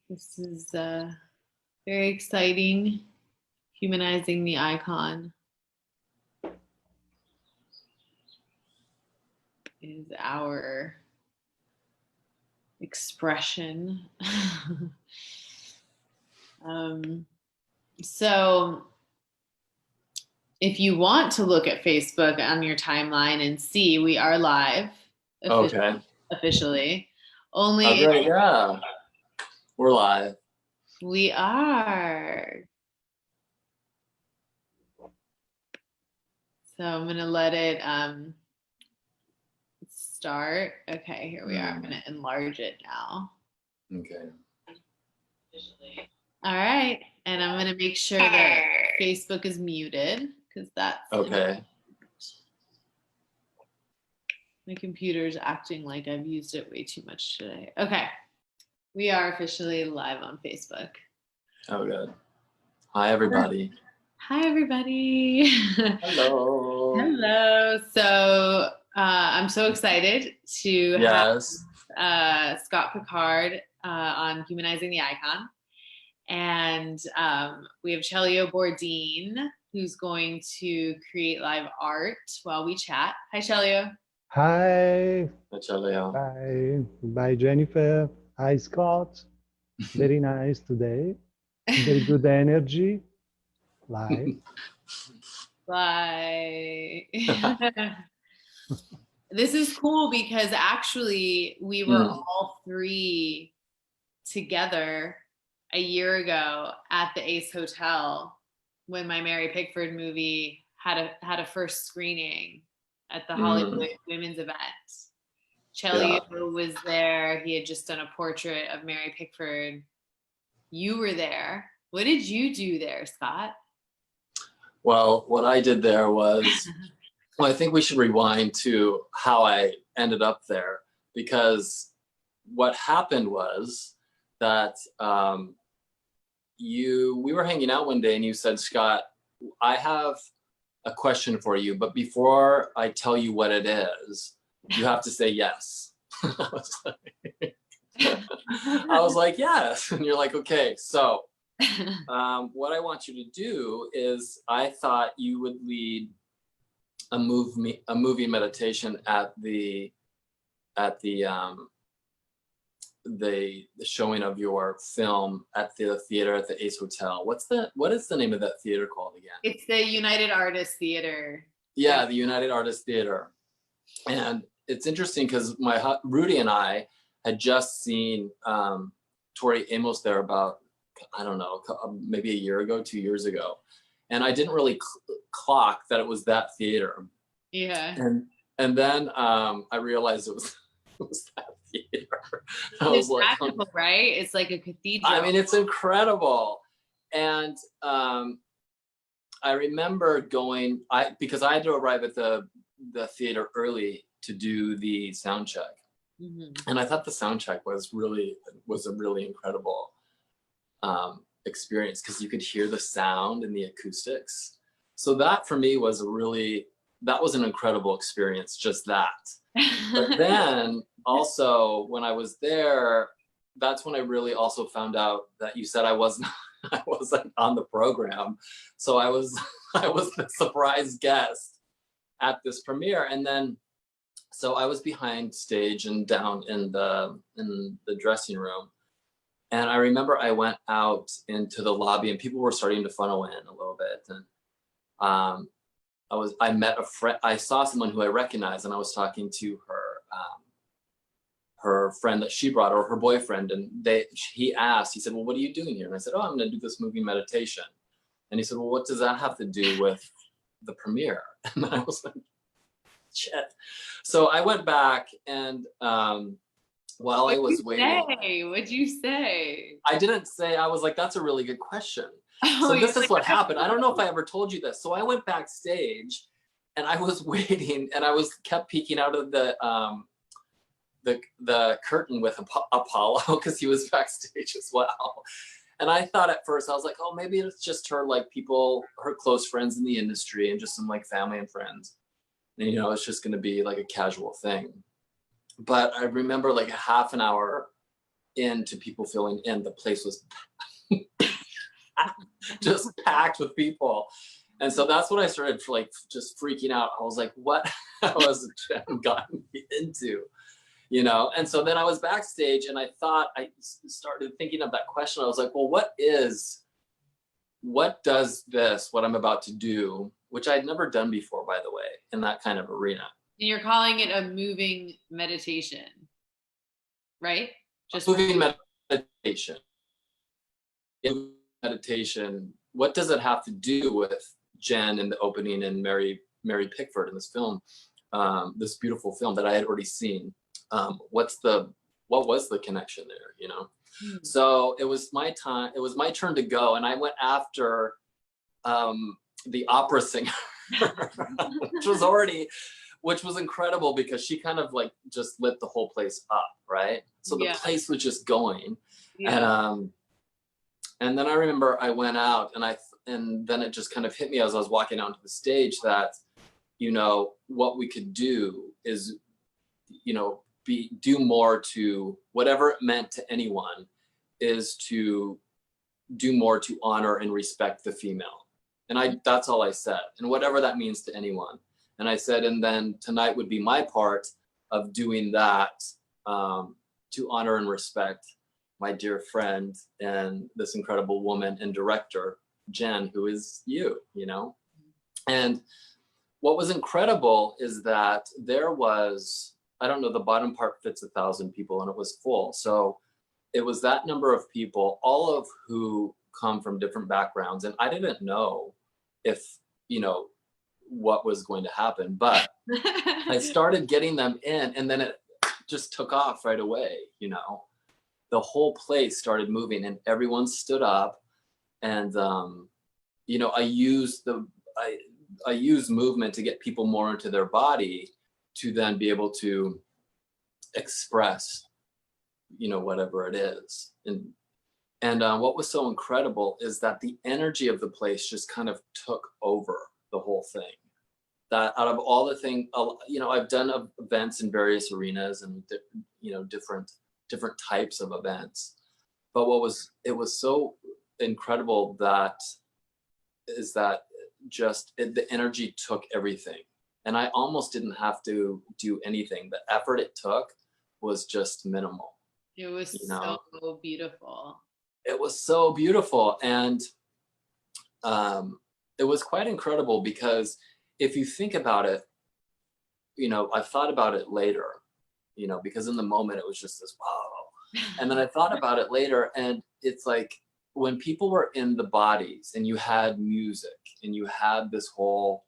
This is very exciting. Humanizing the icon is our expression. So if you want to look at Facebook on your timeline and see, we are live Okay. officially. Oh, Only great. Yeah. We're live. we are. So I'm going to let it start. Okay, here we are. I'm going to enlarge it now. Okay. All right. And I'm going to make sure that Facebook is muted because that's okay. My computer's acting like I've used it way too much today. Okay. We are officially live on Facebook. Oh, good. Hi, everybody. Hi, everybody. Hello. Hello. So I'm so excited to have Scott Picard on Humanizing the Icon. And we have Celio Bordin, who's going to create live art while we chat. Hi, Celio. Hi. Hi, Celio. Bye. Bye, Jennifer. Hi, Scott. Very nice today. Very good energy. Live. Bye. This is cool because actually we were all three together a year ago at the Ace Hotel when my Mary Pickford movie had a first screening at the Hollywood Women's event. Celio was there. He had just done a portrait of Mary Pickford. You were there. What did you do there, Scott? Well, what I did there was, well, I think we should rewind to how I ended up there, because what happened was that we were hanging out one day and you said, Scott, I have a question for you, but before I tell you what it is, you have to say yes. I was like, yes. And you're like, okay, so what I want you to do is, I thought you would lead a movie meditation at the showing of your film at the theater at the Ace Hotel. What is the name of that theater called again? It's the United Artists Theater. Yeah, the United Artists Theater. And it's interesting because Rudy and I had just seen Tori Amos there about, I don't know, maybe a year ago, 2 years ago. And I didn't really clock that it was that theater. Yeah. And then I realized it was that theater. It's magical, right? It's like a cathedral. I mean, it's incredible. And I remember going, because I had to arrive at the theater early to do the sound check. And I thought the sound check was a really incredible experience, because you could hear the sound and the acoustics. So that for me was that was an incredible experience, just that. But then also when I was there, that's when I really also found out that you said I wasn't on the program. So I was the surprise guest at this premiere. And then, so I was behind stage and down in the dressing room. And I remember I went out into the lobby and people were starting to funnel in a little bit. And I met a friend. I saw someone who I recognized, and I was talking to her friend that she brought, or her boyfriend. And he said, well, what are you doing here? And I said, oh, I'm going to do this movie meditation. And he said, well, what does that have to do with the premiere? And then I was like, shit. So I went back, and while I was waiting. What'd you say? I didn't say. I was like, that's a really good question. So this is what happened. I don't know if I ever told you this. So I went backstage and I was waiting, and I kept peeking out of the curtain with Apollo, because he was backstage as well. And I thought at first, I was like, oh, maybe it's just her close friends in the industry, and just some like family and friends. And, it's just going to be like a casual thing. But I remember like a half an hour into people filling in. The place was just packed with people. And so that's when I started like just freaking out. I was like, what has Jen gotten me into? You know? And so then I was backstage and I started thinking of that question. I was like, well, what does this, what I'm about to do, which I'd never done before, by the way, in that kind of arena. And you're calling it a moving meditation, right? Just moving meditation. In meditation, what does it have to do with Jen in the opening and Mary Pickford in this film, this beautiful film that I had already seen? What was the connection there, you know? So it was my time, it was my turn to go, and I went after the opera singer, which was incredible because she kind of like just lit the whole place up, right? So the place was just going. And then I remember I went out and then it just kind of hit me as I was walking onto the stage that, you know, what we could do is, you know, do more to whatever it meant to anyone, is to do more to honor and respect the female. And that's all I said. And whatever that means to anyone. And I said, and then tonight would be my part of doing that, to honor and respect my dear friend and this incredible woman and director, Jen, who is you know? And what was incredible is that there was, I don't know, the bottom part fits 1,000 people and it was full. So it was that number of people, all of who come from different backgrounds. And I didn't know if, you know, what was going to happen, but I started getting them in and then it just took off right away, you know? The whole place started moving and everyone stood up and, you know, I used movement to get people more into their body to then be able to express, you know, whatever it is. And what was so incredible is that the energy of the place just kind of took over the whole thing. That out of all the things, you know, I've done events in various arenas and, you know, different types of events. But it was so incredible that the energy took everything. And I almost didn't have to do anything. The effort it took was just minimal. It was so beautiful. It was so beautiful. And it was quite incredible because if you think about it, you know, I thought about it later, you know, because in the moment it was just this, wow. And then I thought about it later and it's like when people were in the bodies and you had music and you had this whole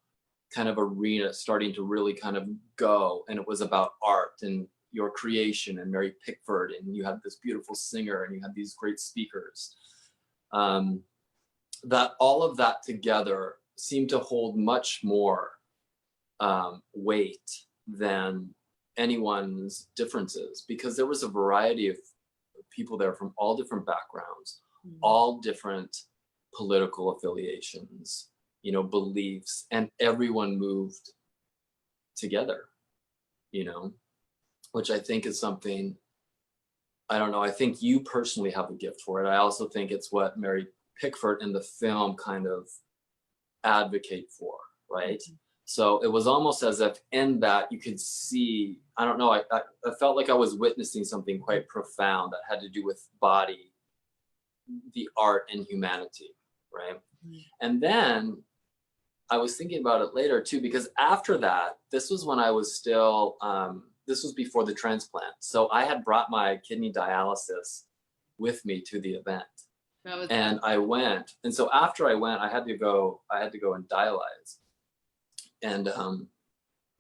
kind of arena starting to really kind of go, and it was about art and your creation and Mary Pickford, and you had this beautiful singer and you had these great speakers, that all of that together seemed to hold much more weight than anyone's differences, because there was a variety of people there from all different backgrounds, all different political affiliations, you know, beliefs, and everyone moved together, you know, which I think is something, I don't know, I think you personally have a gift for it. I also think it's what Mary Pickford in the film kind of advocate for, right? So it was almost as if in that you could see, I don't know, I felt like I was witnessing something quite profound that had to do with body, the art, and humanity, right? And then I was thinking about it later too, because after that, this was when I was still, this was before the transplant. So I had brought my kidney dialysis with me to the event. And I went. And so after I went, I had to go and dialyze. And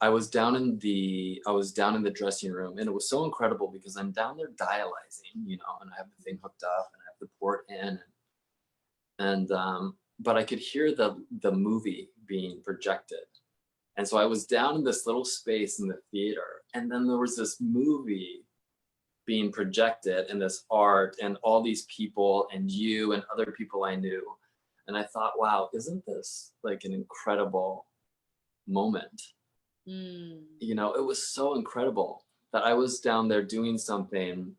I was down in the dressing room, and it was so incredible because I'm down there dialyzing, you know, and I have the thing hooked up and I have the port in, and but I could hear the movie being projected. And so I was down in this little space in the theater, and then there was this movie being projected and this art and all these people and you and other people I knew. And I thought, wow, isn't this like an incredible moment? You know, it was so incredible that I was down there doing something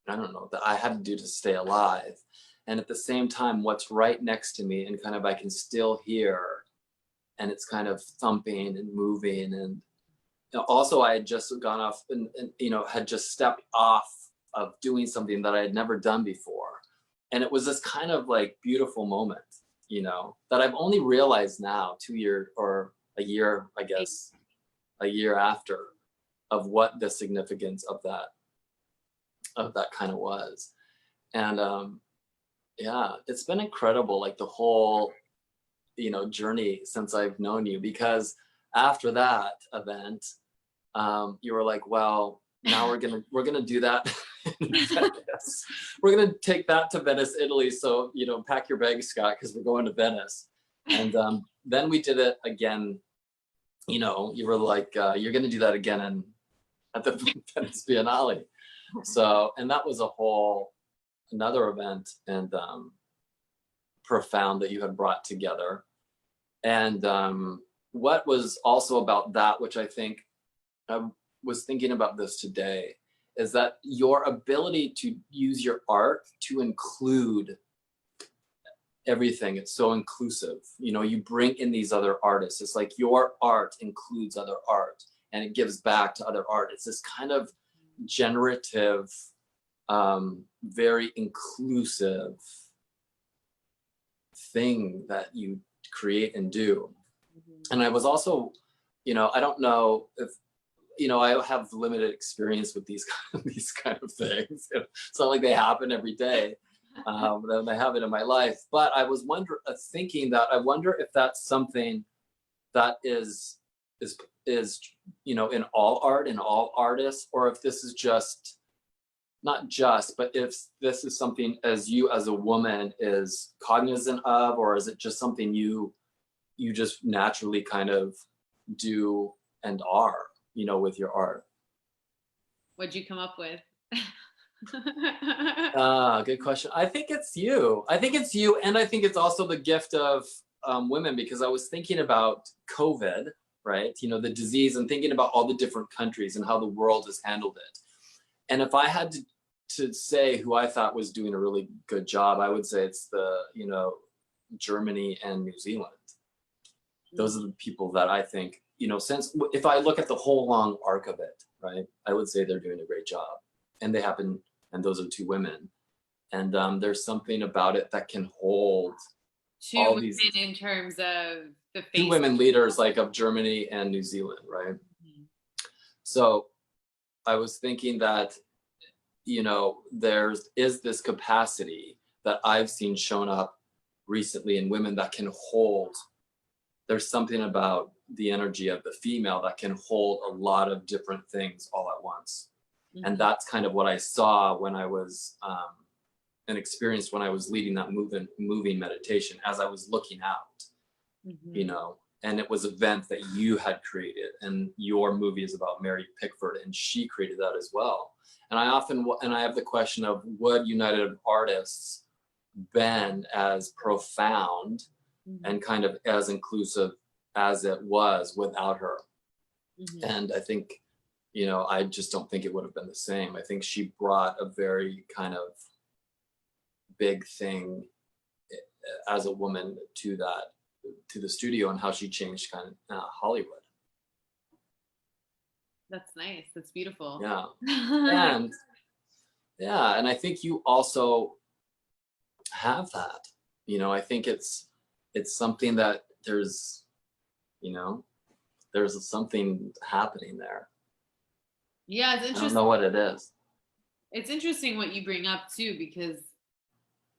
I don't know, that I had to do to stay alive. And at the same time, what's right next to me and kind of I can still hear, and it's kind of thumping and moving. And also I had just gone off and had just stepped off of doing something that I had never done before. And it was this kind of like beautiful moment, that I've only realized now, 2 years or a year, I guess, a year after, of what the significance of that kind of was. And yeah, it's been incredible, like the whole, journey since I've known you, because after that event, you were like, well, now we're gonna do that in Venice. We're gonna take that to Venice, Italy. So, pack your bags, Scott, because we're going to Venice. And then we did it again. You were like, you're gonna do that again at the Venice Biennale. So, and that was another event and profound that you had brought together. And what was also about that, which I think I was thinking about this today, is that your ability to use your art to include everything. It's so inclusive. You bring in these other artists. It's like your art includes other art and it gives back to other art. It's this kind of generative, very inclusive thing that you create and do. And I was also, I don't know if, I have limited experience with these kind of things. It's not like they happen every day. Then I have it in my life. But I was thinking that I wonder if that's something that is in all art, in all artists, or if this is just, not just, but if this is something as you as a woman is cognizant of, or is it just something you just naturally kind of do and are, with your art? What'd you come up with? Good question. I think it's you. And I think it's also the gift of women, because I was thinking about COVID, right? The disease, and thinking about all the different countries and how the world has handled it. And if I had to say who I thought was doing a really good job, I would say it's Germany and New Zealand. Those are the people that I think, since if I look at the whole long arc of it, right, I would say they're doing a great job. And and those are two women. And there's something about it that can hold all women these in terms of the two women leaders, like of Germany and New Zealand, right? Mm-hmm. So I was thinking that, is this capacity that I've seen shown up recently in women that can hold. There's something about the energy of the female that can hold a lot of different things all at once. Mm-hmm. And that's kind of what I saw when I was, and experienced when I was leading that moving meditation, as I was looking out, mm-hmm. And it was an event that you had created, and your movie is about Mary Pickford, and she created that as well. And I have the question of, would United Artists been as profound mm-hmm. and kind of as inclusive as it was without her? Mm-hmm. And I think, I just don't think it would have been the same. I think she brought a very kind of big thing as a woman to the studio, and how she changed kind of Hollywood. That's nice. That's beautiful. Yeah. And I think you also have that. I think it's something that there's something happening there. Yeah, it's interesting. I don't know what it is. It's interesting what you bring up too, because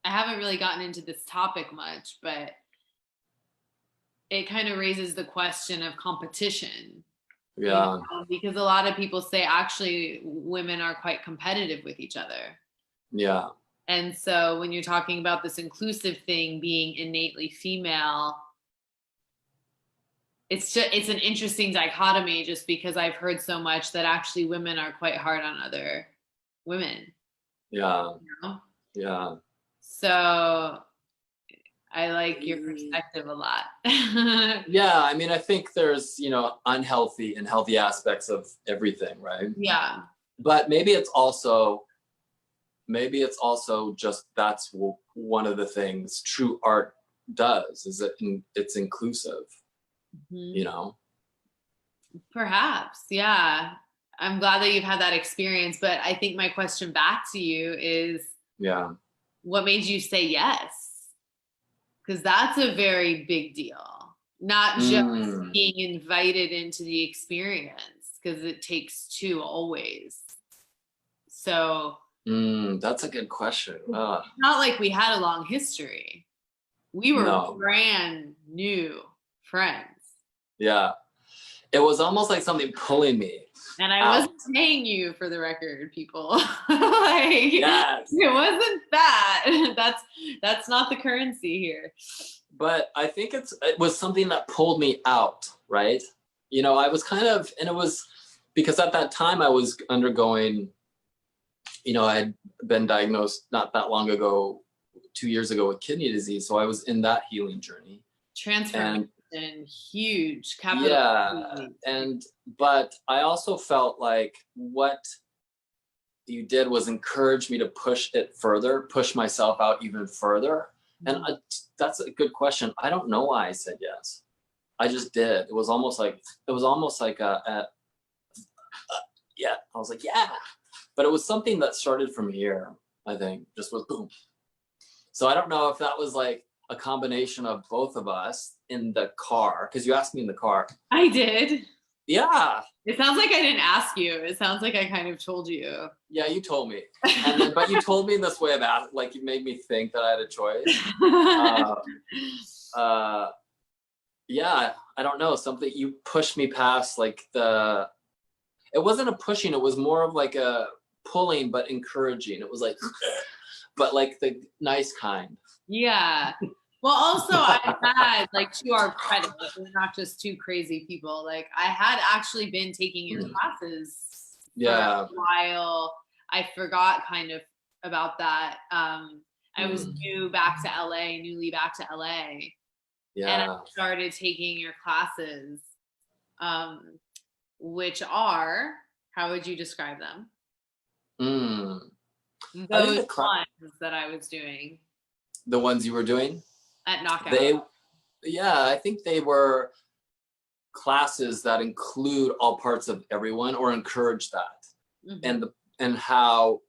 I haven't really gotten into this topic much, but it kind of raises the question of competition. Yeah. Because a lot of people say actually women are quite competitive with each other. Yeah. And so when you're talking about this inclusive thing being innately female, it's an interesting dichotomy, just because I've heard so much that actually women are quite hard on other women. Yeah. Yeah. So I like your perspective a lot. Yeah, I mean, I think there's, unhealthy and healthy aspects of everything, right? Yeah. But maybe it's also, maybe it's also just that's one of the things true art does, is that it's inclusive, you know? Perhaps, yeah. I'm glad that you've had that experience, but I think my question back to you is, what made you say yes? Because that's a very big deal. Not just being invited into the experience, because it takes two always. So that's a good question. it's not like we had a long history. We were brand new friends. Yeah. It was almost like something pulling me. And I wasn't paying you, for the record, people. Like, it wasn't that. That's not the currency here. But I think it was something that pulled me out, right? You know, I was kind of, and it was because at that time I was undergoing, you know, I had been diagnosed not that long ago, 2 years ago, with kidney disease. So I was in that healing journey. Transformation, huge, capital. But I also felt like what you did was encourage me to push it further, push myself out even further. And that's a good question. I don't know why I said yes. I just did. It was almost like I was like, yeah. But it was something that started from here, I think, just was boom. So I don't know if that was like a combination of both of us in the car, because you asked me in the car. I did. Yeah. It sounds like I didn't ask you. It sounds like I kind of told you. Yeah, you told me. But you told me in this way of like you made me think that I had a choice. Yeah, I don't know. Something, you pushed me past like it wasn't a pushing, it was more of like a pulling, but encouraging. It was like, but like the nice kind. Yeah. Well, also I had, like, to our credit, we're not just two crazy people. Like, I had actually been taking your classes for a while. I forgot kind of about that. I was newly back to LA. And I started taking your classes, which are, how would you describe them? Those ones that I was doing. The ones you were doing? At Knockout. I think they were classes that include all parts of everyone, or encourage that. And how,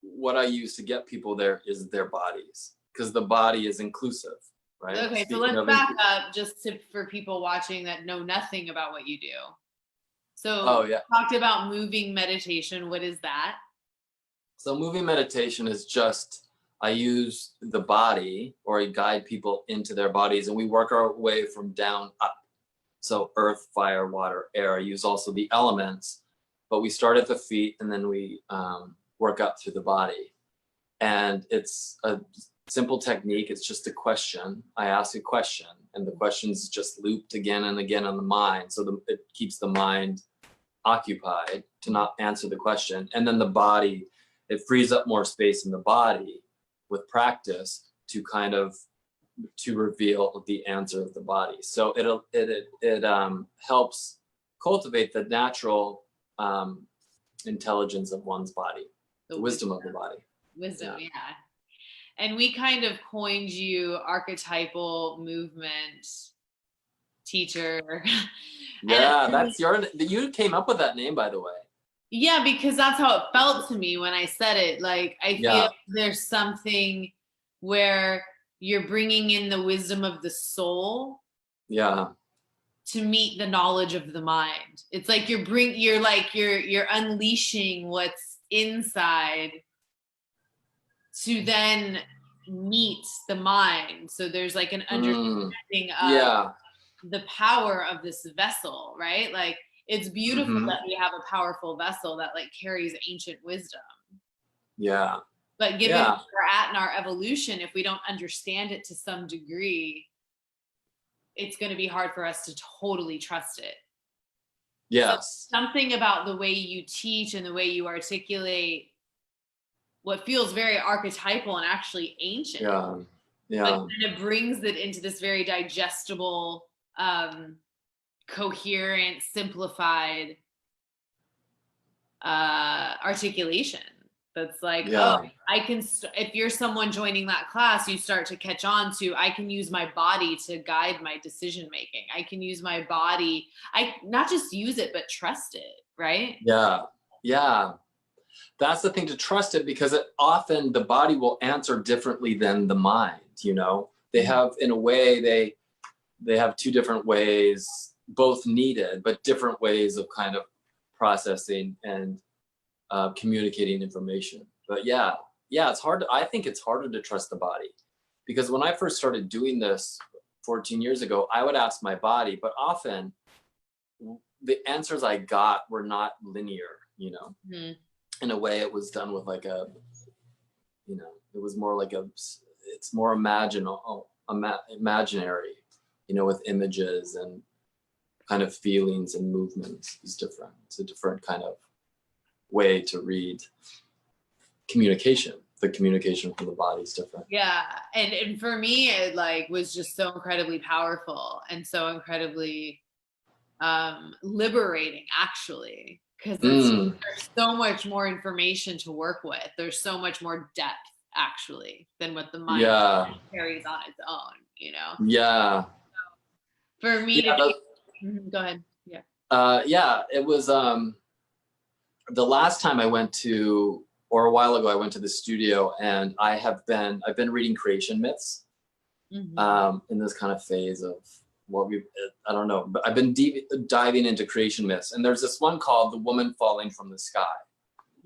what I use to get people there is their bodies, because the body is inclusive, right? Okay, so let's back up just for people watching that know nothing about what you do. So talked about moving meditation. What is that? So moving meditation is just, I use the body, or I guide people into their bodies, and we work our way from down up. So earth, fire, water, air. I use also the elements, but we start at the feet and then we work up through the body. And it's a simple technique. It's just a question. I ask a question, and the question's just looped again and again on the mind. So it keeps the mind occupied to not answer the question. And then the body, it frees up more space in the body with practice to kind of to reveal the answer of the body. So it helps cultivate the natural intelligence of one's body, the wisdom of the body. Wisdom, yeah. And we kind of coined you Archetypal Movement Teacher. Yeah, you came up with that name, by the way. Yeah, because that's how it felt to me when I said it. Like, I feel there's something where you're bringing in the wisdom of the soul to meet the knowledge of the mind. It's like you're unleashing what's inside to then meet the mind. So there's like an understanding of the power of this vessel, right? Like, it's beautiful that we have a powerful vessel that like carries ancient wisdom. Yeah. But given where we're at in our evolution, if we don't understand it to some degree, it's going to be hard for us to totally trust it. Yes. So something about the way you teach and the way you articulate what feels very archetypal and actually ancient. Yeah. But kind of brings it into this very digestible, coherent, simplified articulation. That's like, Yeah. oh, I can, if you're someone joining that class, you start to catch on to, I can use my body to guide my decision making. I can use my body. I not just use it, but trust it, right? Yeah. Yeah. That's the thing, to trust it, because it often the body will answer differently than the mind, you know? They have, in a way, they have two different ways, both needed, but different ways of kind of processing and communicating information. But yeah, it's hard. I think it's harder to trust the body, because when I first started doing this 14 years ago, I would ask my body, but often the answers I got were not linear, you know? In a way, it was done with like a, you know, it was more like it's more imaginary, you know, with images and kind of feelings and movements is different. It's a different kind of way to read communication. The communication from the body is different. Yeah. And for me, it like was just so incredibly powerful and so incredibly liberating, actually, because there's so much more information to work with. There's so much more depth, actually, than what the mind carries on its own, you know? Yeah. For me to go ahead. Yeah. It was the last time I went to, or a while ago, I went to the studio, and I've been reading creation myths in this kind of phase of I don't know, but I've been diving into creation myths, and there's this one called "The Woman Falling from the Sky,"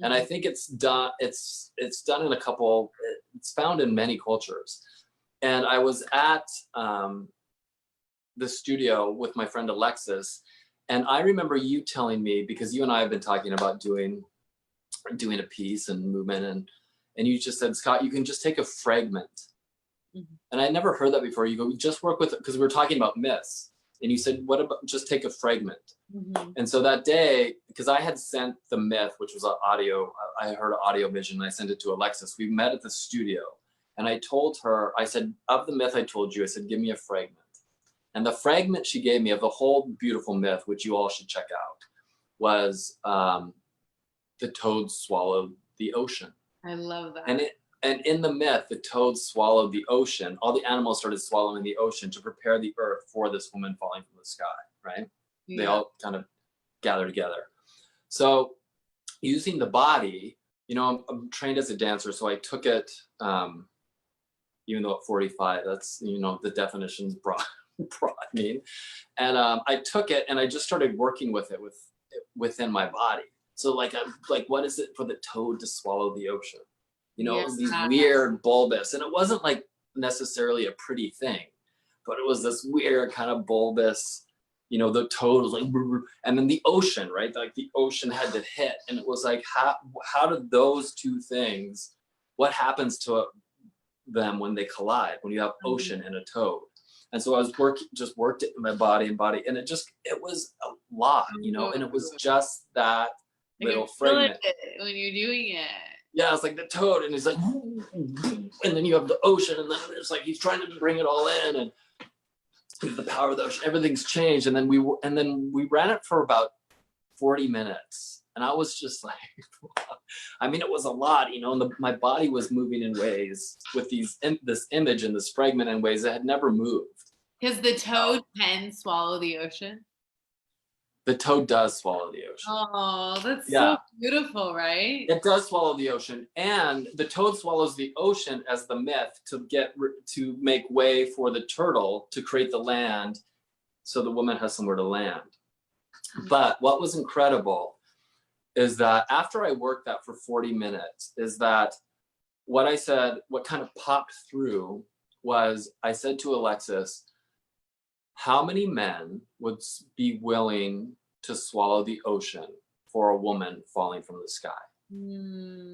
and I think it's done in a couple. It's found in many cultures, and I was at the studio with my friend Alexis, and I remember you telling me, because you and I have been talking about doing a piece and movement, and you just said, Scott, you can just take a fragment. And I never heard that before. You go, just work with it, because we were talking about myths, and you said, what about just take a fragment? And so that day, because I had sent the myth, which was an audio, I heard an audio vision, and I sent it to Alexis. We met at the studio, and I told her, I said, of the myth I told you, I said, give me a fragment. And the fragment she gave me of the whole beautiful myth, which you all should check out, was the toad swallowed the ocean. I love that. And in the myth, the toad swallowed the ocean. All the animals started swallowing the ocean to prepare the earth for this woman falling from the sky, right? Yeah. They all kind of gather together. So using the body, you know, I'm trained as a dancer, so I took it, even though at 45, that's, you know, the definition's broad. And I took it and I just started working with it within my body. So like what is it for the toad to swallow the ocean? You know, it was these weird bulbous, and it wasn't like necessarily a pretty thing, but it was this weird kind of bulbous, you know, the toad was like, and then the ocean, right? Like the ocean had to hit, and it was like, how did those two things, what happens to them when they collide, when you have ocean and a toad? And so I was worked it in my body, and it was a lot, you know, and it was just that little fragment. When you're doing it. Yeah, it's like the toad, and he's like, and then you have the ocean, and then it's like he's trying to bring it all in, and the power of the ocean, everything's changed. And then we ran it for about 40 minutes, and I was just like, I mean, it was a lot, you know, and my body was moving in ways with this image and this fragment in ways that had never moved. Because the toad can swallow the ocean. The toad does swallow the ocean. Oh, that's so beautiful, right? It does swallow the ocean, and the toad swallows the ocean as the myth to make way for the turtle to create the land, so the woman has somewhere to land. But what was incredible is that after I worked that for 40 minutes, is that what I said, what kind of popped through was, I said to Alexis, how many men would be willing to swallow the ocean for a woman falling from the sky?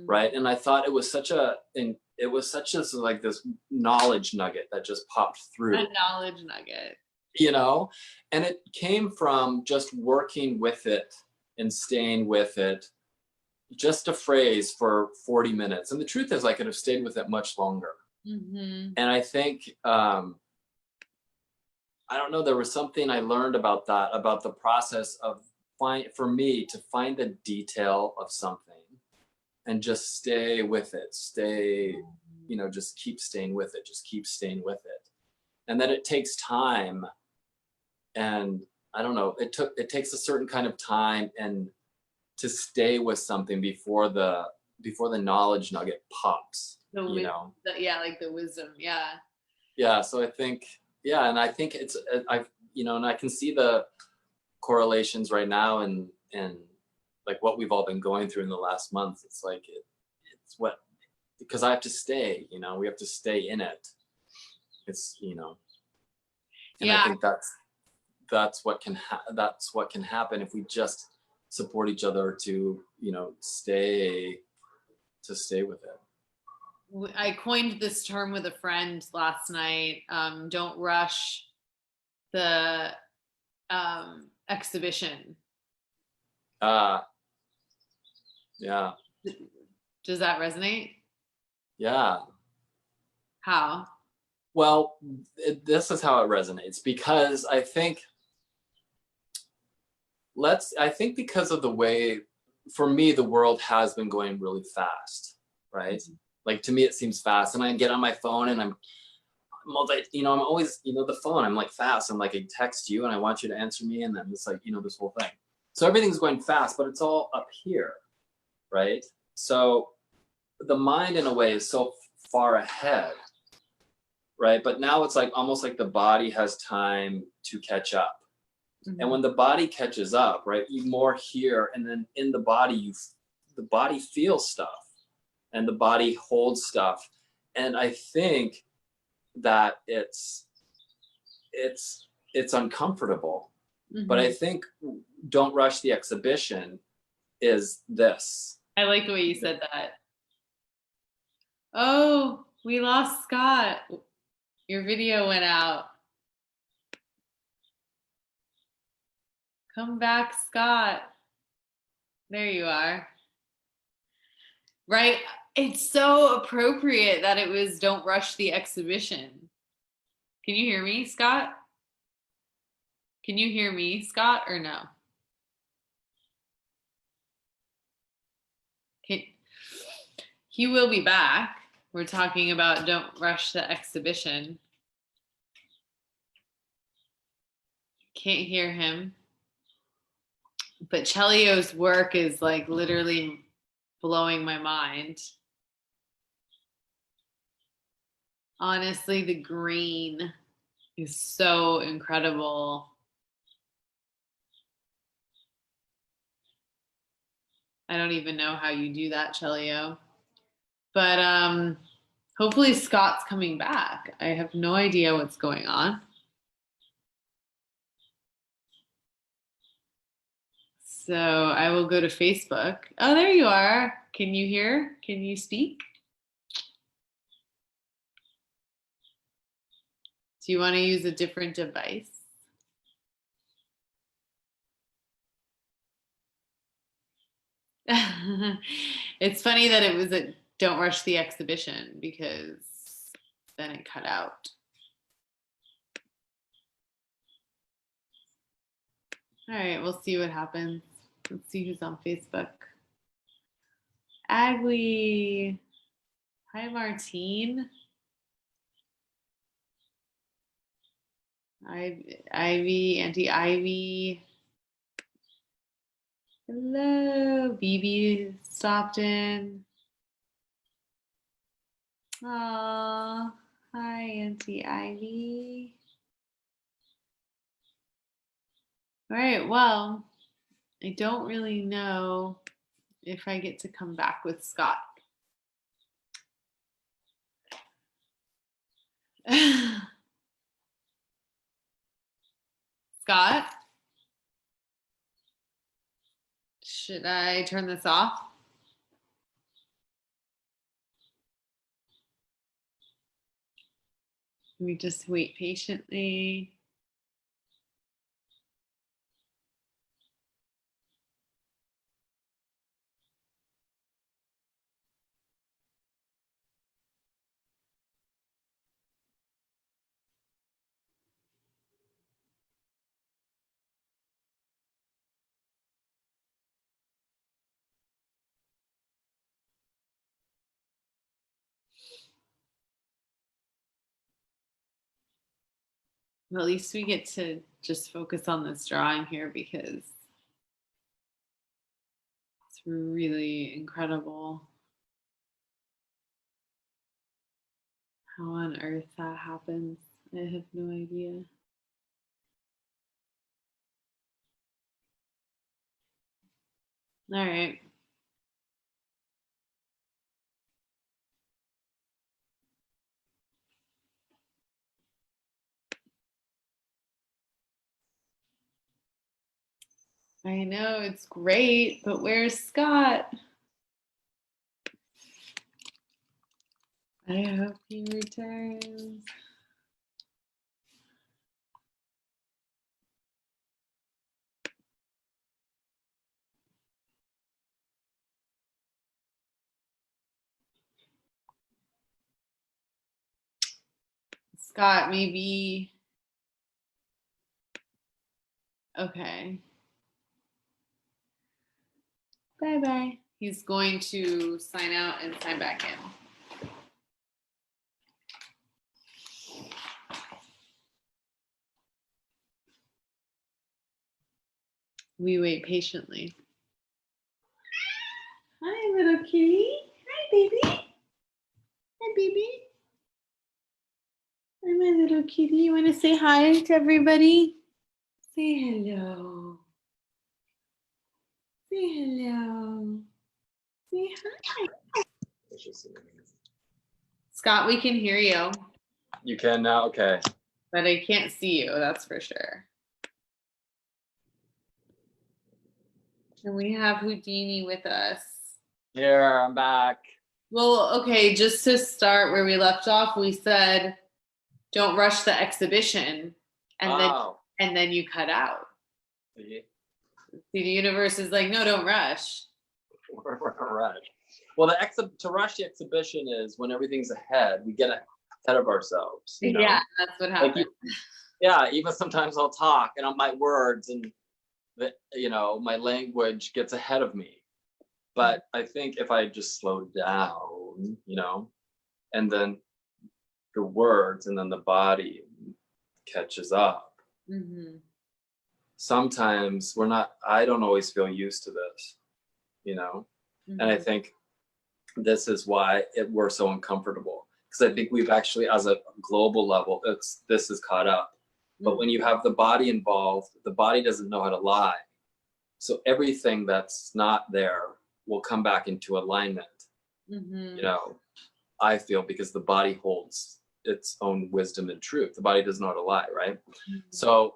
Right? And I thought it was such like this knowledge nugget that just popped through. A knowledge nugget. You know? And it came from just working with it and staying with it, just a phrase for 40 minutes. And the truth is, I could have stayed with it much longer. And I think, I don't know, there was something I learned about that, about the process of for me to find the detail of something and just stay with it, just keep staying with it, just keep staying with it. And then it takes time, and I don't know, it takes a certain kind of time and to stay with something before the knowledge nugget pops, like the wisdom. Yeah, so I think, and I think it's, and I can see the correlations right now and like what we've all been going through in the last month. It's like, because I have to stay, we have to stay in it. It's, and I think that's what can happen if we just support each other to, stay with it. I coined this term with a friend last night. Don't rush the exhibition. Yeah. Does that resonate? Yeah. How? Well, this is how it resonates, because I think because of the way, for me, the world has been going really fast, right? Mm-hmm. Like, to me, it seems fast, and I get on my phone and I'm always, the phone, I'm like fast. I'm like, I text you and I want you to answer me. And then it's like, this whole thing. So everything's going fast, but it's all up here, right? So the mind in a way is so far ahead, right? But now it's like, almost like the body has time to catch up. Mm-hmm. And when the body catches up, right, you more hear, and then in the body, the body feels stuff and the body holds stuff. And I think that it's uncomfortable. Mm-hmm. But I think don't rush the exhibition is this. I like the way you said that. Oh, we lost Scott. Your video went out. Come back, Scott. There you are. Right? It's so appropriate that it was don't rush the exhibition. Can you hear me, Scott? Can you hear me, Scott, or no? He will be back. We're talking about don't rush the exhibition. Can't hear him. But Celio's work is like literally blowing my mind. Honestly, the green is so incredible. I don't even know how you do that, Celio. But hopefully Scott's coming back. I have no idea what's going on. So I will go to Facebook. Oh, there you are. Can you hear? Can you speak? Do you want to use a different device? It's funny that it was a don't rush the exhibition, because then it cut out. All right, we'll see what happens. Let's see who's on Facebook. Agui. Hi, Martine. Ivy, Auntie Ivy. Hello, BB stopped in. Aw, hi, Auntie Ivy. All right, well, I don't really know if I get to come back with Scott. Scott? Should I turn this off? We just wait patiently. Well, at least we get to just focus on this drawing here because it's really incredible how on earth that happens. I have no idea. All right. I know, it's great, but where's Scott? I hope he returns. Scott, maybe. Okay. Bye-bye. He's going to sign out and sign back in. We wait patiently. Hi, little kitty. Hi, baby. Hi, baby. Hi, my little kitty. You want to say hi to everybody? Say hello. Say hello. Say hi. Scott, we can hear you. You can now? Okay. But I can't see you, that's for sure. And we have Houdini with us. Here, I'm back. Well, okay, just to start where we left off, we said, don't rush the exhibition. And then you cut out. See, the universe is like, no, don't rush. We're rush. Well, to rush the exhibition is when everything's ahead, we get ahead of ourselves. You know? Yeah, that's what happens. Like, even sometimes I'll talk and my words and my language gets ahead of me. But I think if I just slow down, and then the words and then the body catches up. Mm-hmm. Sometimes I don't always feel used to this, Mm-hmm. And I think this is why we're so uncomfortable. Because I think we've actually, as a global level, this is caught up. But when you have the body involved, the body doesn't know how to lie. So everything that's not there will come back into alignment. Mm-hmm. I feel, because the body holds its own wisdom and truth. The body doesn't know how to lie, right? Mm-hmm. So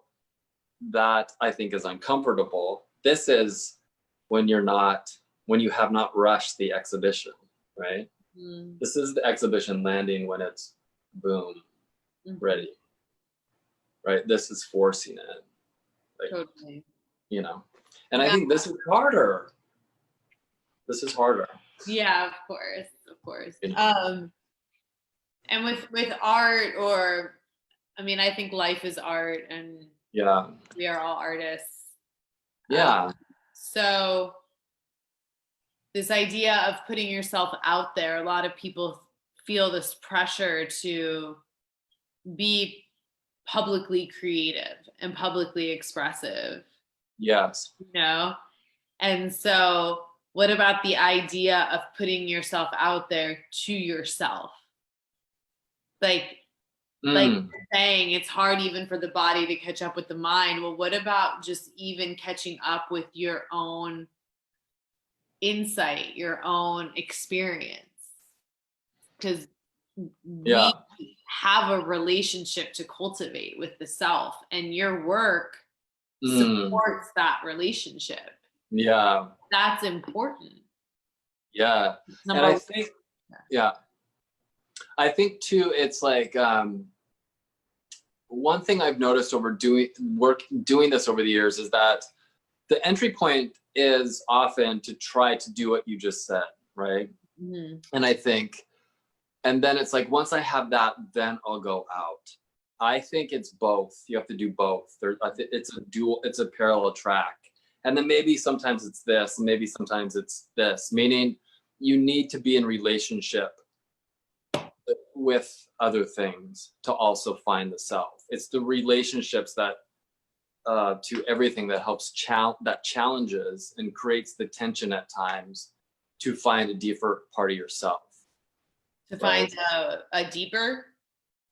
that, I think, is uncomfortable. This is when you have not rushed the exhibition, right? Mm-hmm. This is the exhibition landing when it's boom, mm-hmm. ready. Right? This is forcing it. Like, totally. And I think this is harder. This is harder. Yeah, of course. And with art, I think life is art, and yeah, we are all artists. Yeah. So this idea of putting yourself out there, a lot of people feel this pressure to be publicly creative and publicly expressive. Yes. And so what about the idea of putting yourself out there to yourself? Like you're saying, it's hard even for the body to catch up with the mind. Well, what about just even catching up with your own insight, your own experience? Because we have a relationship to cultivate with the self, and your work supports that relationship. Yeah. That's important. Yeah. And I think, I think too, it's like, one thing I've noticed over doing this over the years is that the entry point is often to try to do what you just said, right? Mm-hmm. And I think, and then it's like, once I have that, then I'll go out. I think it's both. You have to do both. It's a parallel track. And then maybe sometimes it's this, maybe sometimes it's this, meaning you need to be in relationship with other things to also find the self. It's the relationships that to everything that helps that challenges and creates the tension at times to find a deeper part of yourself. To find a deeper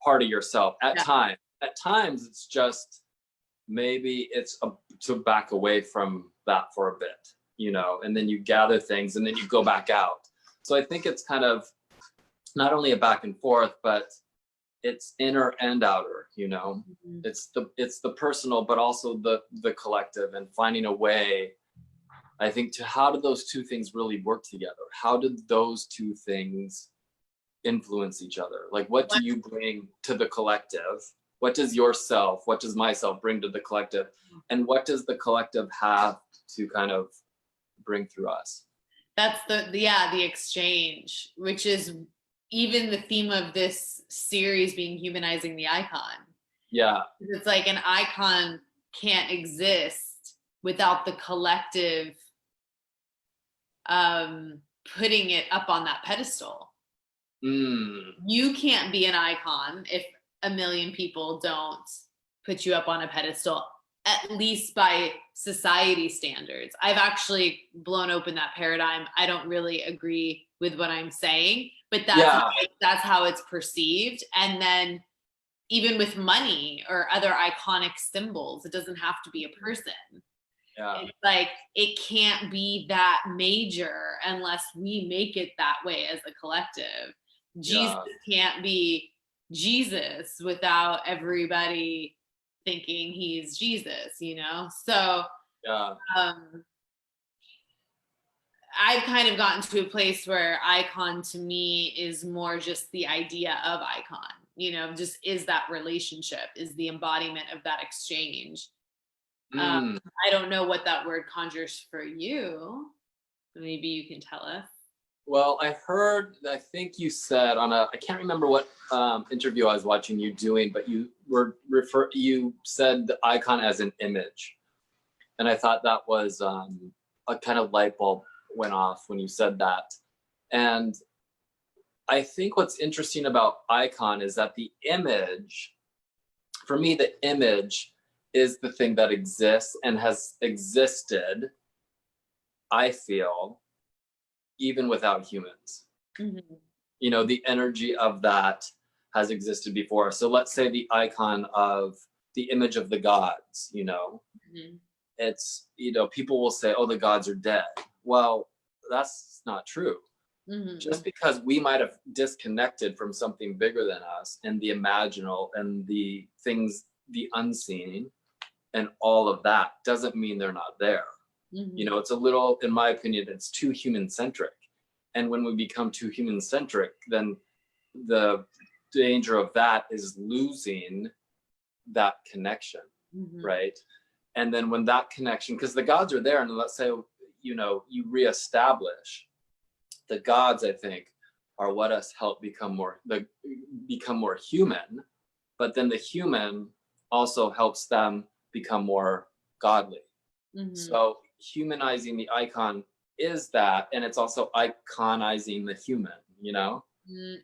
part of yourself at times. At times it's just maybe it's to back away from that for a bit, you know, and then you gather things and then you go back out. So I think it's kind of not only a back and forth, but it's inner and outer, you know. It's the personal, but also the collective, and finding a way, I think, to how do those two things really work together? How did those two things influence each other? Like, what do you bring to the collective? What does yourself, what does myself bring to the collective? And what does the collective have to kind of bring through us? That's the exchange, which is even the theme of this series being humanizing the icon. Yeah. It's like an icon can't exist without the collective putting it up on that pedestal. You can't be an icon if a million people don't put you up on a pedestal, at least by society standards. I've actually blown open that paradigm. I don't really agree with what I'm saying, but that's how it's perceived. And then even with money or other iconic symbols, it doesn't have to be a person. It's like, it can't be that major unless we make it that way as a collective. Jesus can't be Jesus without everybody thinking he's Jesus, you know? So I've kind of gotten to a place where icon to me is more just the idea of icon, you know, just is that relationship, is the embodiment of that exchange. I don't know what that word conjures for you. Maybe you can tell us. Well, I think you said I can't remember what interview I was watching you doing, but you said the icon as an image. And I thought that was a kind of light bulb went off when you said that. And I think what's interesting about icon is that the image, for me, the image is the thing that exists and has existed, I feel, even without humans. You know, the energy of that has existed before. So let's say the icon of the image of the gods, you know, it's, you know, people will say, oh, the gods are dead. Well, that's not true. Just because we might have disconnected from something bigger than us and the imaginal and the things, the unseen and all of that doesn't mean they're not there. You know, it's a little, in my opinion, it's too human-centric. And when we become too human-centric, then the danger of that is losing that connection, right? And then when that connection, because the gods are there, and let's say, you know, you reestablish the gods, I think, are what us help become more human, but then the human also helps them become more godly. So humanizing the icon is that, and it's also iconizing the human, you know?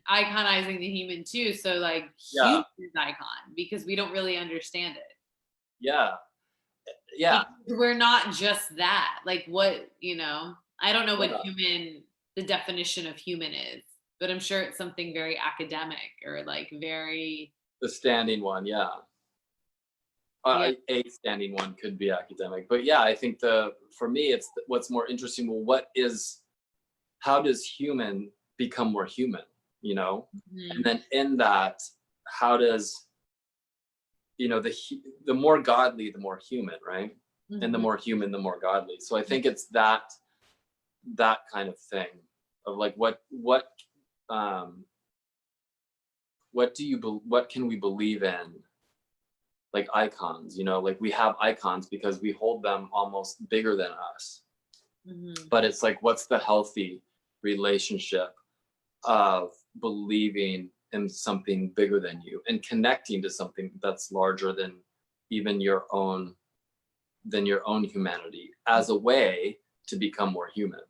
Iconizing the human too. So like human is icon because we don't really understand it. Yeah. Because we're not just that. Like what, you know, I don't know what human, the definition of human is, but I'm sure it's something very academic or like very. The standing one, a standing one could be academic, but I think for me, it's what's more interesting. Well, how does human become more human, you know? And then in that, how does, you know, the more godly, the more human, right? And the more human, the more godly. So I think it's that kind of thing of like, what can we believe in? Like icons, you know, like we have icons because we hold them almost bigger than us. But it's like, what's the healthy relationship of believing in something bigger than you and connecting to something that's larger than even your own humanity as a way to become more human,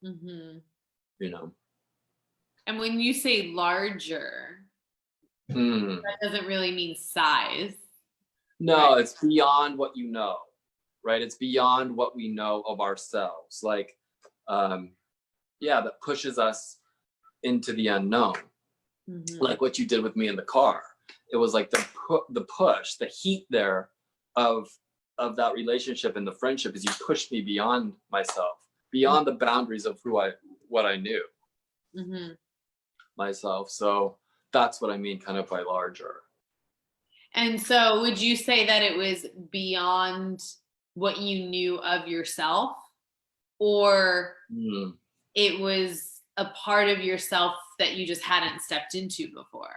you know? And when you say larger, that doesn't really mean size. No, it's beyond what you know, right? It's beyond what we know of ourselves. Like, that pushes us into the unknown. Like what you did with me in the car. It was like the push, the heat there of that relationship and the friendship is you pushed me beyond myself, beyond the boundaries of what I knew myself. So that's what I mean kind of by larger. And so would you say that it was beyond what you knew of yourself, or it was a part of yourself that you just hadn't stepped into before?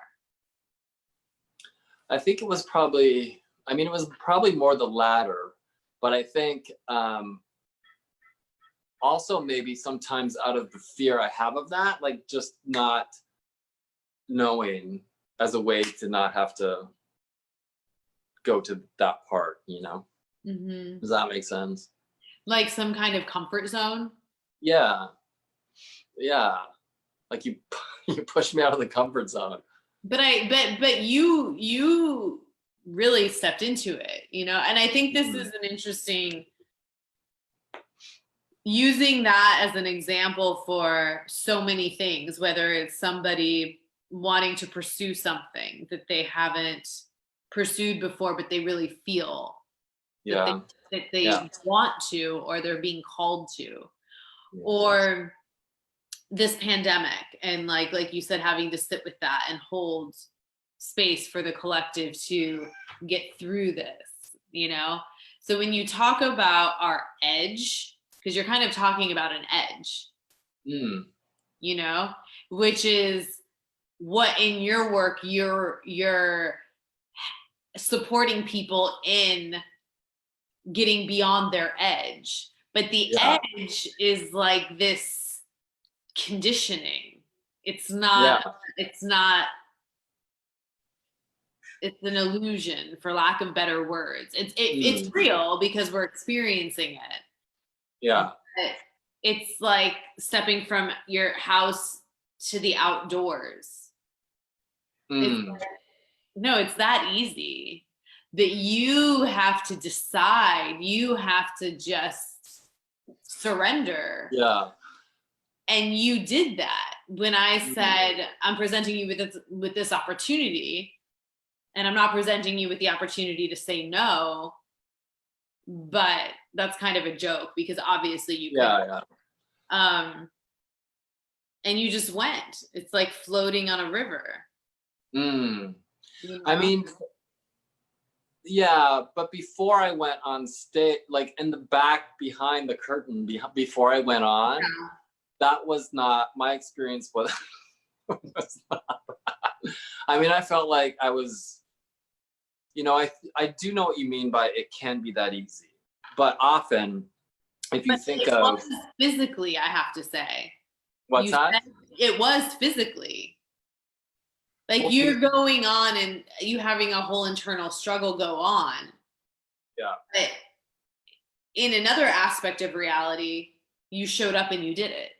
I think it was probably more the latter, but I think also maybe sometimes out of the fear I have of that, like just not knowing as a way to not have to go to that part, Does that make sense? Like some kind of comfort zone? Yeah. Like you pushed me out of the comfort zone. But you really stepped into it, and I think this is an interesting, using that as an example for so many things, whether it's somebody wanting to pursue something that they haven't pursued before, but they really feel that they want to, or they're being called to, or this pandemic, and like you said, having to sit with that and hold space for the collective to get through this, So when you talk about our edge, because you're kind of talking about an edge, which is what in your work you're supporting people in getting beyond their edge. But the edge is like this conditioning. It's not it's an illusion, for lack of better words. It's real because we're experiencing it. But it's like stepping from your house to the outdoors. It's that easy, that you have to decide, you have to just surrender. And you did that. When I said, I'm presenting you with this opportunity, and I'm not presenting you with the opportunity to say no, but that's kind of a joke because obviously you could. And you just went. It's like floating on a river. I mean, but before I went on stage, like in the back behind the curtain, before I went on, that was not my experience. Was not that. I mean, I felt like I was, I do know what you mean by it can be that easy, but often, if you think of physically, I have to say, what's that? It was physically. Like you're going on and you having a whole internal struggle go on. But in another aspect of reality, you showed up and you did it.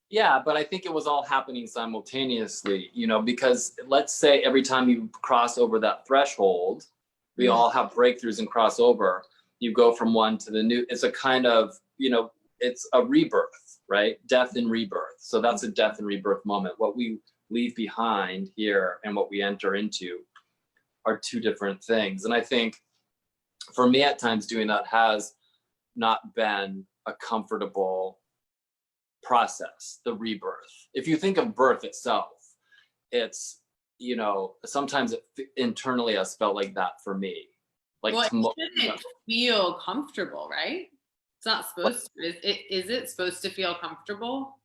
Yeah, but I think it was all happening simultaneously, because let's say every time you cross over that threshold, we all have breakthroughs and crossover. You go from one to the new. It's a kind of, it's a rebirth, right? Death and rebirth. So that's a death and rebirth moment. What we leave behind here and what we enter into are two different things. And I think for me at times doing that has not been a comfortable process, the rebirth. If you think of birth itself, it's, sometimes it internally has felt like that for me. Like, it shouldn't feel comfortable, right? It's not supposed to. Is it supposed to feel comfortable?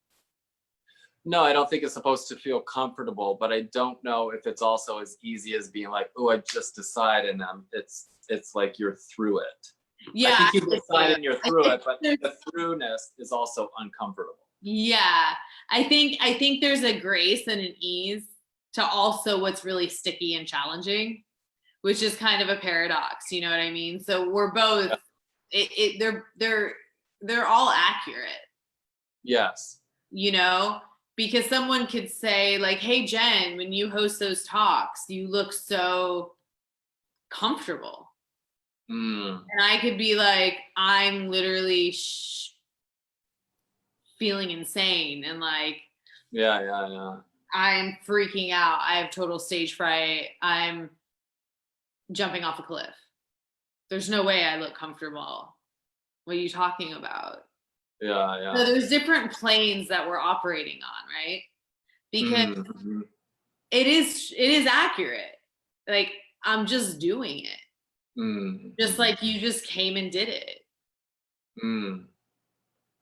No, I don't think it's supposed to feel comfortable, but I don't know if it's also as easy as being like, oh, I just decided, and it's like you're through it. Yeah, I think you decide and you're through it, but the throughness is also uncomfortable. Yeah, I think there's a grace and an ease to also what's really sticky and challenging, which is kind of a paradox. You know what I mean? So we're both. They're all accurate. Yes. because someone could say like, hey, Jen, when you host those talks, you look so comfortable. And I could be like, I'm literally feeling insane. And like, I'm freaking out. I have total stage fright. I'm jumping off a cliff. There's no way I look comfortable. What are you talking about? Yeah. So there's different planes that we're operating on, right? Because it is accurate. Like, I'm just doing it. Just like you just came and did it.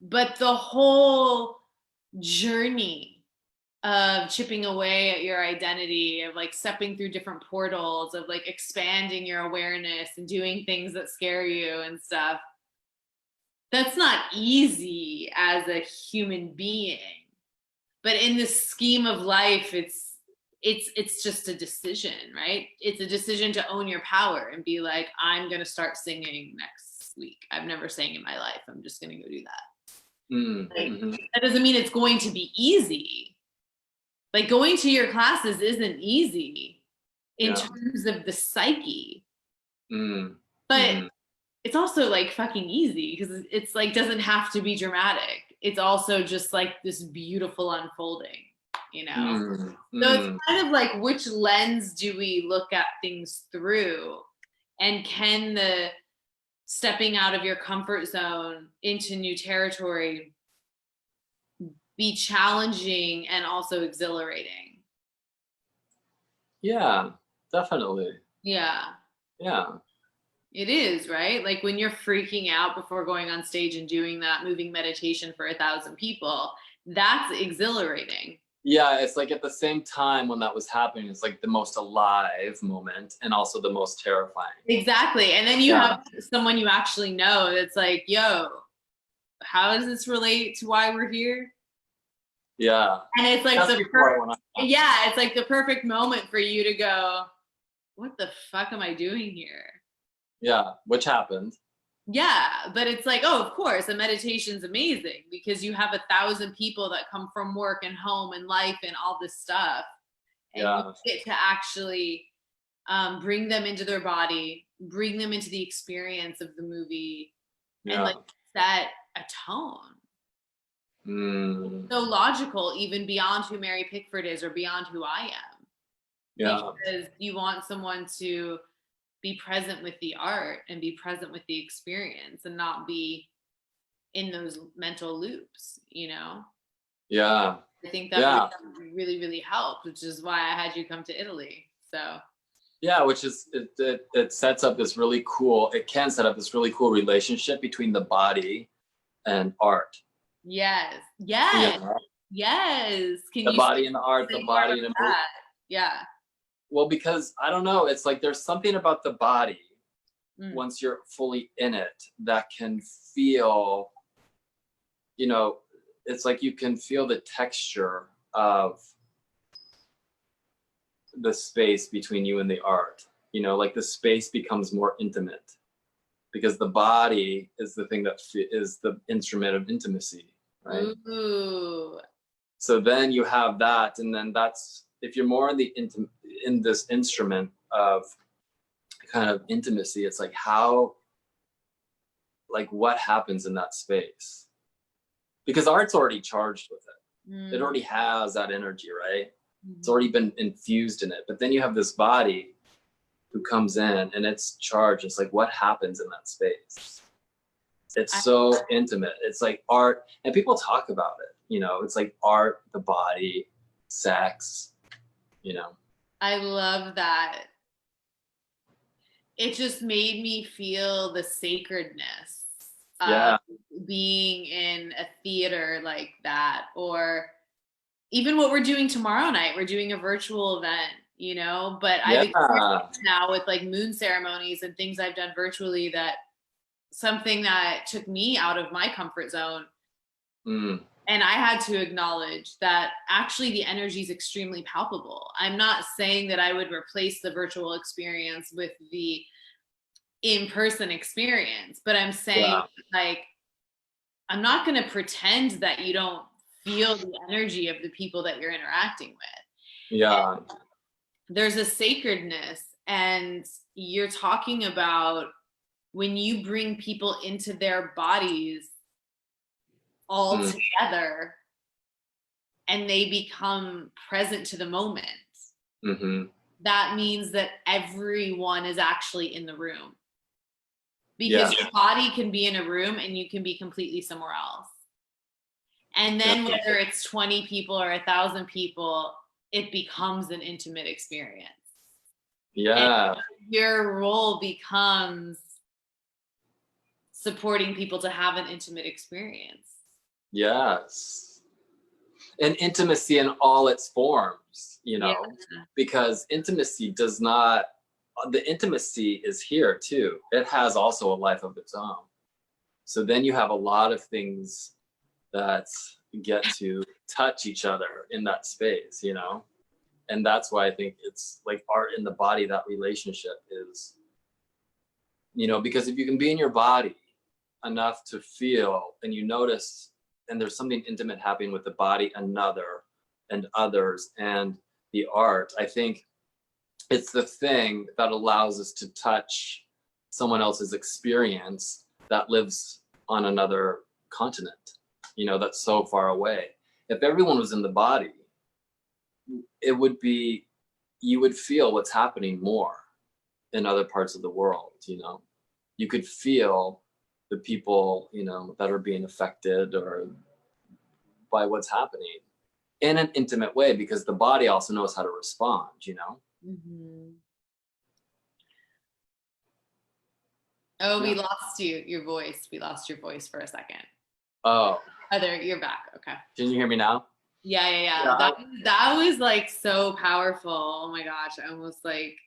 But the whole journey of chipping away at your identity, of like stepping through different portals, of like expanding your awareness and doing things that scare you and stuff, that's not easy as a human being. But in the scheme of life, it's just a decision, right? It's a decision to own your power and be like, I'm going to start singing next week. I've never sang in my life. I'm just going to go do that. That doesn't mean it's going to be easy. Like, going to your classes isn't easy in terms of the psyche. But it's also like fucking easy, because it's like, doesn't have to be dramatic. It's also just like this beautiful unfolding, you know? So it's kind of like, which lens do we look at things through? And can the stepping out of your comfort zone into new territory be challenging and also exhilarating? Yeah, definitely. Yeah. It is, right? Like, when you're freaking out before going on stage and doing that moving meditation for 1,000 people, that's exhilarating. Yeah, it's like at the same time when that was happening, it's like the most alive moment and also the most terrifying. Exactly. And then you have someone you actually know that's like, yo, how does this relate to why we're here? Yeah. And it's like it's like the perfect moment for you to go, what the fuck am I doing here? Yeah, which happened. Yeah, but it's like, oh, of course, a meditation's amazing because you have 1,000 people that come from work and home and life and all this stuff. And you get to actually bring them into their body, bring them into the experience of the movie, and like set a tone. So logical, even beyond who Mary Pickford is or beyond who I am. Because you want someone to be present with the art and be present with the experience and not be in those mental loops, you know? Yeah. I think that really, really helped, which is why I had you come to Italy. So. Yeah, which is, it sets up this really cool, it can set up this really cool relationship between the body and art. Yes. Can the body and the art, the body and the movie. Yeah. Well, because I don't know, it's like there's something about the body once you're fully in it that can feel, you know, it's like you can feel the texture of the space between you and the art, you know, like the space becomes more intimate because the body is the thing that is the instrument of intimacy, right? Ooh. So then you have that, and then that's, if you're more in this instrument of kind of intimacy, it's like how, like what happens in that space? Because art's already charged with it. It already has that energy, right? It's already been infused in it. But then you have this body who comes in and it's charged. It's like, what happens in that space? It's so intimate. It's like art, and people talk about it, you know, it's like art, the body, sex, you know. I love that. It just made me feel the sacredness of being in a theater like that, or even what we're doing tomorrow night. We're doing a virtual event, you know, but I've experienced now with like moon ceremonies and things I've done virtually, that something that took me out of my comfort zone. And I had to acknowledge that actually the energy is extremely palpable. I'm not saying that I would replace the virtual experience with the in-person experience, but I'm saying like, I'm not going to pretend that you don't feel the energy of the people that you're interacting with. Yeah. And there's a sacredness, and you're talking about when you bring people into their bodies all together and they become present to the moment. That means that everyone is actually in the room, because your body can be in a room and you can be completely somewhere else. And then whether it's 20 people or 1,000 people, it becomes an intimate experience. Yeah. And your role becomes supporting people to have an intimate experience. Yes. And intimacy in all its forms, you know, because intimacy does not, the intimacy is here too. It has also a life of its own. So then you have a lot of things that get to touch each other in that space, you know? And that's why I think it's like art in the body, that relationship is, you know, because if you can be in your body enough to feel and you notice, and there's something intimate happening with the body, another, and others, and the art, I think it's the thing that allows us to touch someone else's experience that lives on another continent, you know, that's so far away. If everyone was in the body, it would be, you would feel what's happening more in other parts of the world, you know? You could feel the people, you know, that are being affected or by what's happening in an intimate way, because the body also knows how to respond, you know? Oh, we lost your voice. We lost your voice for a second. Oh. There, you're back. Okay. Can you hear me now? Yeah. That was like so powerful. Oh my gosh. I almost like,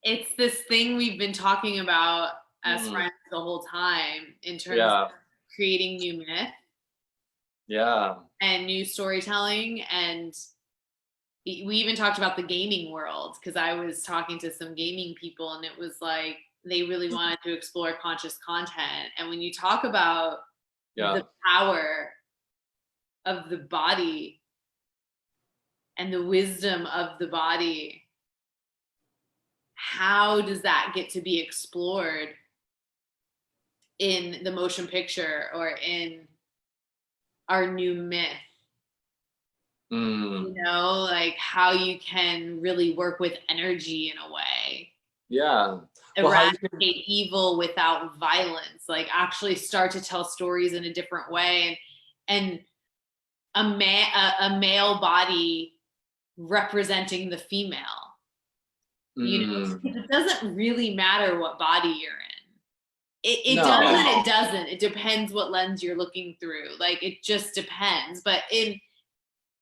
it's this thing we've been talking about as friends the whole time in terms of creating new myth. And new storytelling. And we even talked about the gaming world, because I was talking to some gaming people and it was like they really wanted to explore conscious content. And when you talk about the power of the body and the wisdom of the body, how does that get to be explored in the motion picture or in our new myth? You know, like how you can really work with energy in a way. Eradicate evil without violence, like actually start to tell stories in a different way. And a male body representing the female. You know, it doesn't really matter what body you're in. It doesn't. It depends what lens you're looking through. Like it just depends. But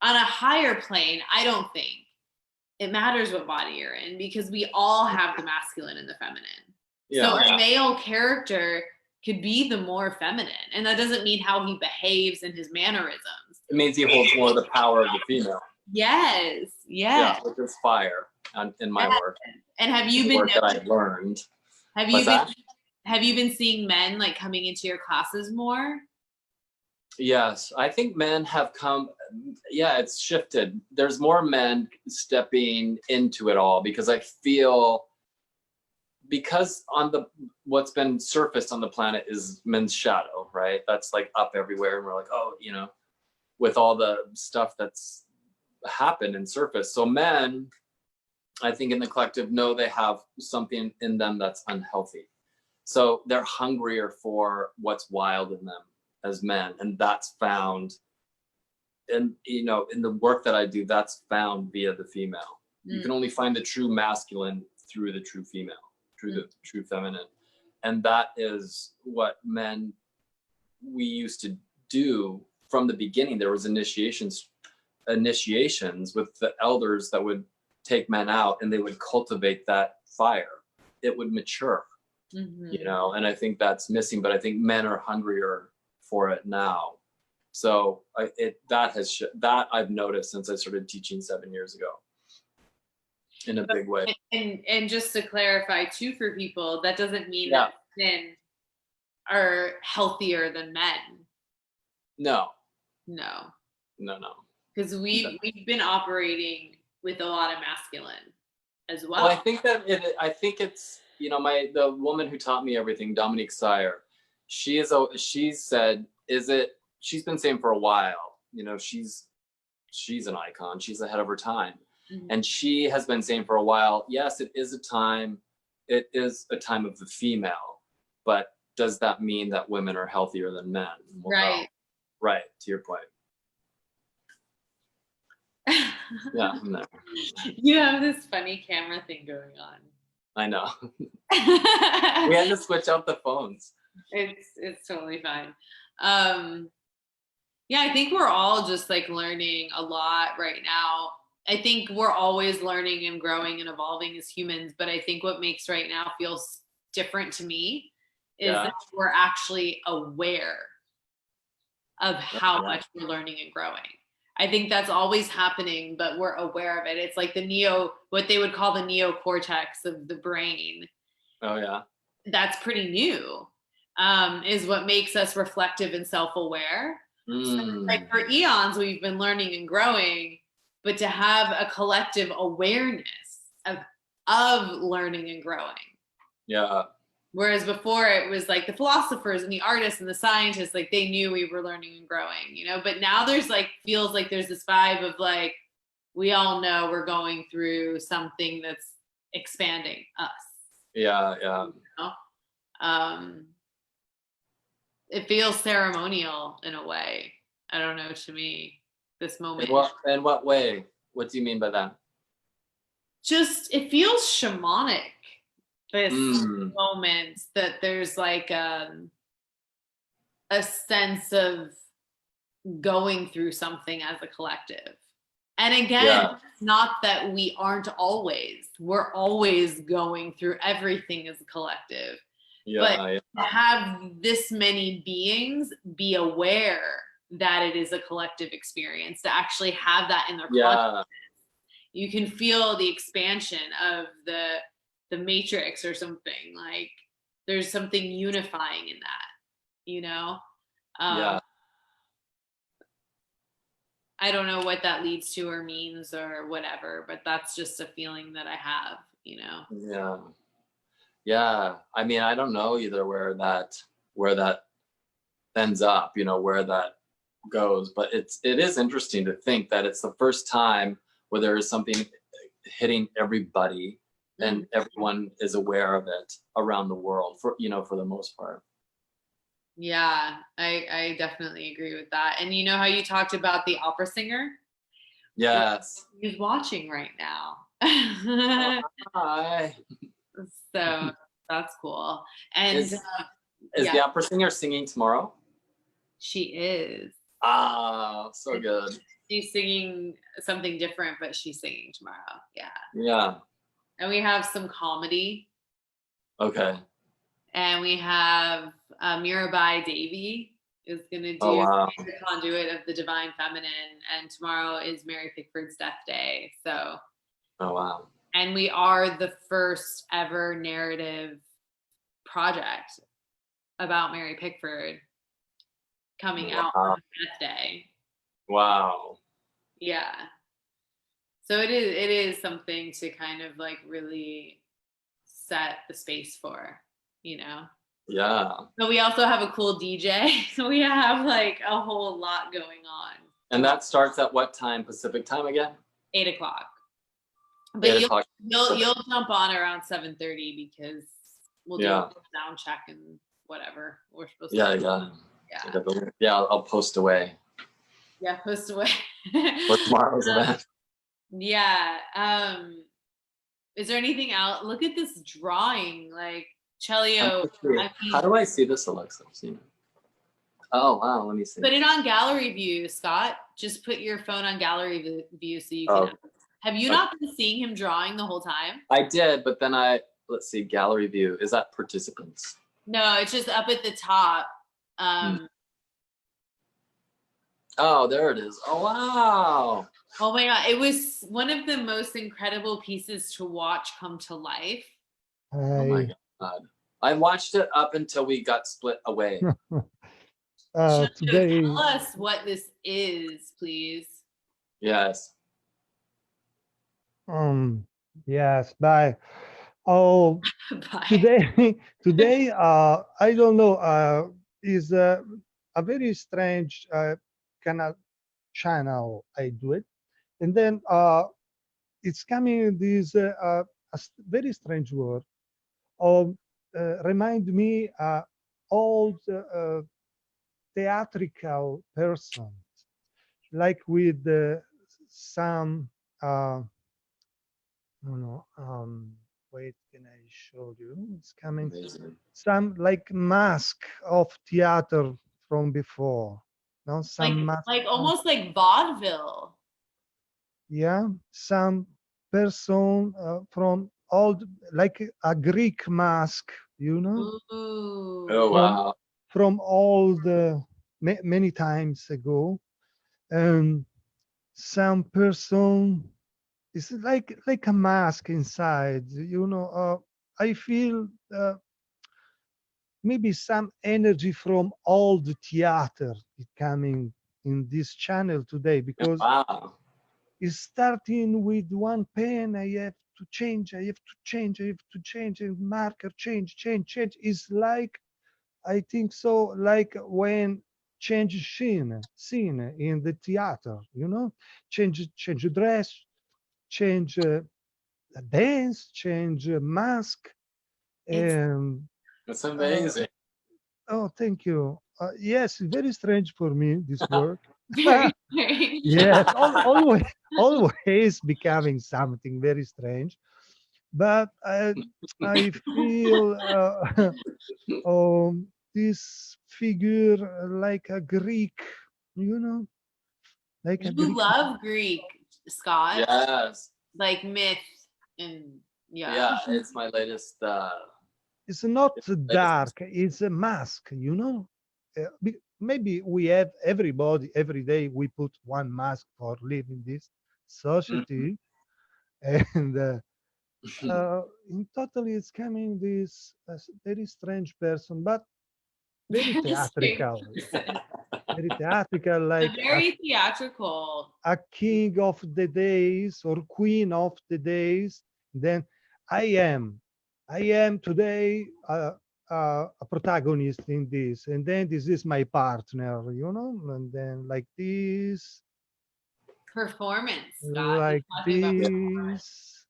on a higher plane, I don't think it matters what body you're in, because we all have the masculine and the feminine. So a male character could be the more feminine, and that doesn't mean how he behaves and his mannerisms. It means he holds more of the power of the female. Yes. Yeah, which is fire in my work. And have you been work that I've learned? Have you been seeing men like coming into your classes more? Yes, I think men have come. Yeah, it's shifted. There's more men stepping into it all, because I feel, because on the what's been surfaced on the planet is men's shadow, right? That's like up everywhere, and we're like, oh, you know, with all the stuff that's happened and surfaced. So men, I think in the collective, know they have something in them that's unhealthy. So they're hungrier for what's wild in them as men, and that's found, and you know, in the work that I do, that's found via the female. You can only find the true masculine through the true female, through the true feminine, and that is what men, we used to do from the beginning. There was initiations with the elders that would take men out, and they would cultivate that fire. It would mature, you know, and I think that's missing, but I think men are hungrier for it now. So that I've noticed since I started teaching 7 years ago in a big way. And just to clarify too for people, that doesn't mean that men are healthier than men. No. No, No. because we've been operating with a lot of masculine as well. Well, I think it's, you know, the woman who taught me everything, Dominique Sire, she said, she's been saying for a while, you know, she's an icon, she's ahead of her time. Mm-hmm. And she has been saying for a while, yes, it is a time of the female, but does that mean that women are healthier than men? Well, right. no. Right, to your point. Yeah, I'm there. You have this funny camera thing going on. I know. We had to switch out the phones. It's totally fine. Yeah, I think we're all just like learning a lot right now. I think we're always learning and growing and evolving as humans, but I think what makes right now feels different to me is that we're actually aware of how much we're learning and growing. I think that's always happening, but we're aware of it. It's like what they would call the neocortex of the brain. Oh yeah. That's pretty new, is what makes us reflective and self-aware. So like for eons, we've been learning and growing, but to have a collective awareness of learning and growing. Yeah. Whereas before it was like the philosophers and the artists and the scientists, like they knew we were learning and growing, you know, but now feels like there's this vibe of like, we all know we're going through something that's expanding us. Yeah. Yeah. You know? It feels ceremonial in a way. I don't know, to me, this moment. In what way? What do you mean by that? Just, it feels shamanic. This moment that there's like a sense of going through something as a collective. And again, it's not that we aren't always. We're always going through everything as a collective. But to have this many beings be aware that it is a collective experience, to actually have that in their consciousness, you can feel the expansion of the matrix or something. Like there's something unifying in that, you know? I don't know what that leads to or means or whatever, but that's just a feeling that I have, you know? Yeah. I mean, I don't know either where that ends up, you know, where that goes, but it is interesting to think that it's the first time where there is something hitting everybody and everyone is aware of it around the world for the most part. Yeah, I definitely agree with that. And you know how you talked about the opera singer? Yes. He's watching right now. Hi. So that's cool. And is the opera singer singing tomorrow? She is. Ah, so good. She's singing something different, but she's singing tomorrow. Yeah. Yeah. And we have some comedy. Okay. And we have Mirabai Devi is going to do the conduit of the Divine Feminine. And tomorrow is Mary Pickford's death day. So. Oh, wow. And we are the first ever narrative project about Mary Pickford coming out on her death day. Wow. Yeah. So it is something to kind of like really set the space for, you know? Yeah. But we also have a cool DJ. So we have like a whole lot going on. And that starts at what time, Pacific time again? 8 o'clock. But you'll jump on around 7:30 because we'll do a sound check and whatever we're supposed to do. Yeah, I'll post away. Yeah, post away. For tomorrow's event. Yeah. Is there anything else? Look at this drawing, like Celio. How do I see this, Alexa? Oh wow, let me see. Put it on gallery view, Scott. Just put your phone on gallery view so you can. Have you not been seeing him drawing the whole time? I did, but then let's see, gallery view. Is that participants? No, it's just up at the top. Oh, there it is. Oh, wow. Oh my God. It was one of the most incredible pieces to watch come to life. Oh my God. I watched it up until we got split away. Today, tell us what this is, please. Yes. yes, bye. Oh, Bye. today, I don't know, is a very strange kind of channel I do it. And then it's coming this very strange word of remind me old theatrical person, like with some no, no, wait, can I show you? It's coming Amazing. some like mask of theater from before. No, some mask. Like almost like vaudeville. Yeah, some person from old, like a Greek mask, you know, Ooh. Oh, wow. from old many times ago. And some person is like a mask inside, you know. I feel maybe some energy from old theater coming in this channel today, because Wow. it's starting with one pen. I have to change, I have to change, I have to change, and marker change. It's like, I think so, like when change scene in the theater, you know, change dress, change dance, change mask. And That's uh, amazing. oh, thank you. Yes, very strange for me, this work. Very strange. Yes, always becoming something very strange. But I feel this figure like a Greek, you know, like a You Greek. love Greek, Scott. Yes. Like myth and Yeah, it's my latest It's not latest dark. It's a mask, you know. Maybe we have everybody every day. We put one mask for living this society, and in totally it's coming this very strange person, but very theatrical, like very theatrical. a king of the days or queen of the days. Then I am today a protagonist in this, and then this is my partner, you know, and then like this, Performance, Scott. like Talking about this.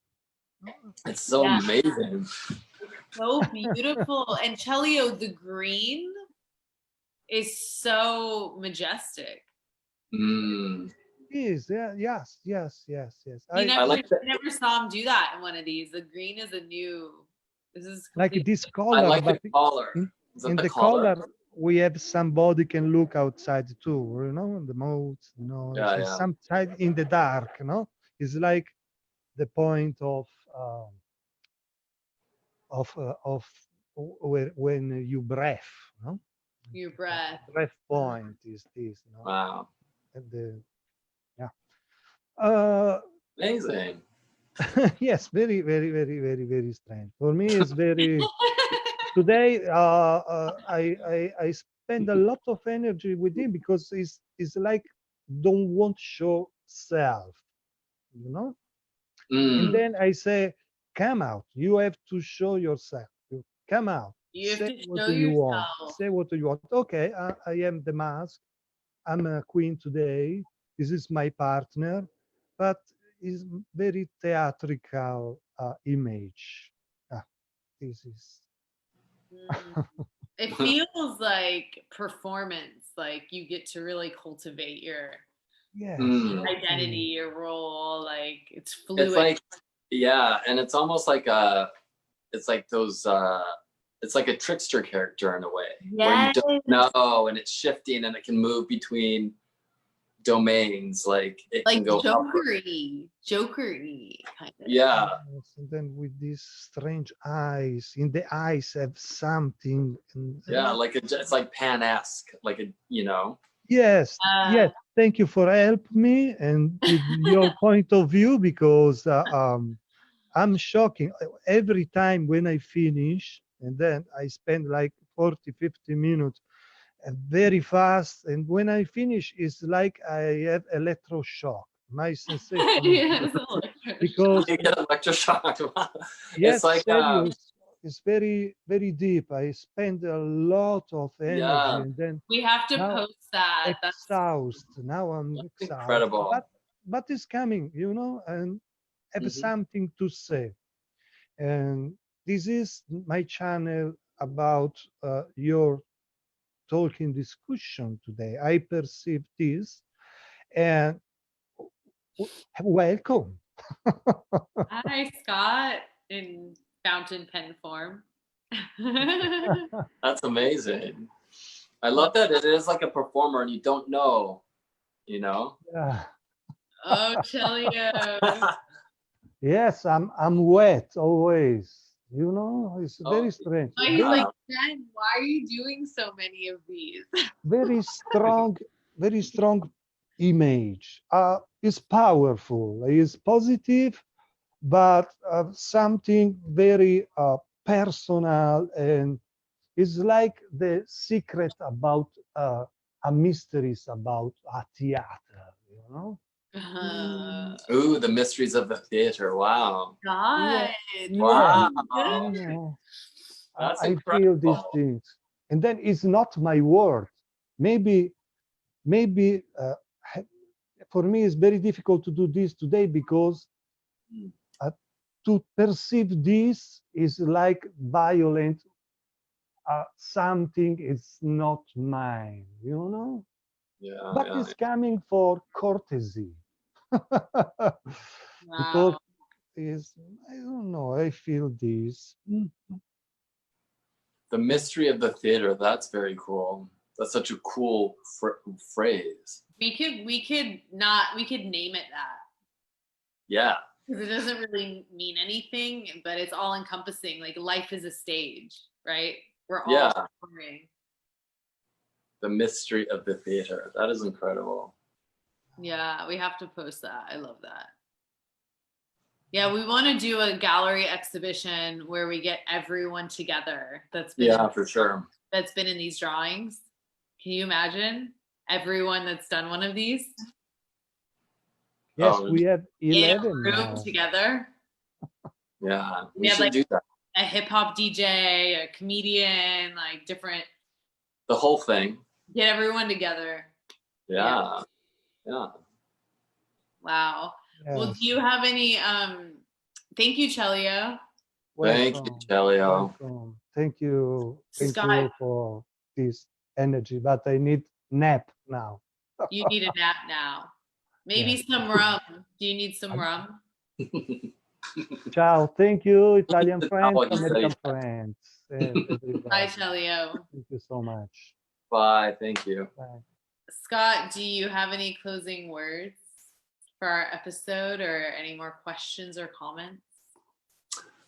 It's so yeah. amazing. It's so beautiful. And Celio, the green is so majestic. Mm. Is yes. I like that. never saw him do that in one of these. The green is a new. This is like completely this I color, like but the collar. Is that in the the collar? color we have somebody can look outside too, you know, the mode, you know, Yeah, yeah. some side in the dark, you know. It's like the point of when you breath, no? your breath. Breath point is this, you know. Wow. And the yeah. Amazing. Yes, very strange. For me, it's very. Today, I spend a lot of energy with him because it's like don't want to show self, you know. And Mm. then I say, come out. You have to show yourself. You come out. You have Say to what show do you want. yourself. Say what do you want. Okay, I am the mask. I'm a queen today. This is my partner, but it's very theatrical image. Ah, this is. Mm. It feels like performance, like you get to really cultivate your Yes. Mm. identity, your role, like it's It's fluid. like, yeah, and it's almost like it's like those it's like a trickster character in a way, where you don't know, and it's shifting, and it can move between domains, like it like can go jokery kind of. Yeah. Yes, and then with these strange eyes, in the eyes have something. And, Yeah, like it's like Pan-esque, like a, you know. yes, yes. Thank you for helping me and with your point of view, because I'm shocking every time when I finish, and then I spend like 40, 50 minutes, very fast. And when I finish, it's like I have electroshock. My sensation is Yes, because You get electroshocked. It's yes, like, serious. It's very, very deep. I spend a lot of energy, yeah, and then we have to now post that. That's exhausted. Now I'm that's exhausted. incredible. But it's coming, and have Mhm. something to say. And this is my channel about your talking discussion today. I perceive this, and welcome. hi, Scott, in fountain pen form. That's amazing. I Well, love that it is like a performer and you don't know, you know? Yeah. oh, Celio. Yes, I'm wet always. It's Oh, very strange. Oh, he's like, Very, wow. Jen, why are you doing so many of these? very strong, very strong image. It's powerful. It's positive, but something very personal, and it's like the secret about a mysteries about a theater. You know? Ooh, the mysteries of the theater. Wow. Yeah, God, yeah. Wow. this is good. That's I feel these incredible. things, and then it's not my word. Maybe for me it's very difficult to do this today because Mm. uh, to perceive this is like violent. Something is not mine, Yeah, but yeah. it's coming for courtesy. Because Wow. is I don't know. I feel this. The mystery of the theater. That's very cool. That's such a cool phrase. We could name it that. Yeah. Because it doesn't really mean anything, but it's all encompassing. Like life is a stage, right? We're all Yeah. performing. The mystery of the theater. That is incredible. Yeah, we have to post that. I love that. Yeah, we want to do a gallery exhibition where we get everyone together Yeah, for sure. that's been in these drawings. Can you imagine everyone that's done one of these Yes, Oh, we have in a 11 room now. together? yeah. We We have should like do that. a hip hop DJ, a comedian, like different. The whole thing. Get everyone together. Yeah. Yeah. Wow. Well, do Yes, you have any thank you, Celio. Thank you, welcome, Celio. welcome. Thank Scott, you for this energy. But I need nap now. you need a nap now. Yeah. Maybe some rum. Do you need some rum? Ciao. Thank you, Italian The friends, towel he said American he had. friends, Bye, everybody. Celio. Thank you so much. Bye. Thank you. Bye. Scott, do you have any closing words for our episode or any more questions or comments?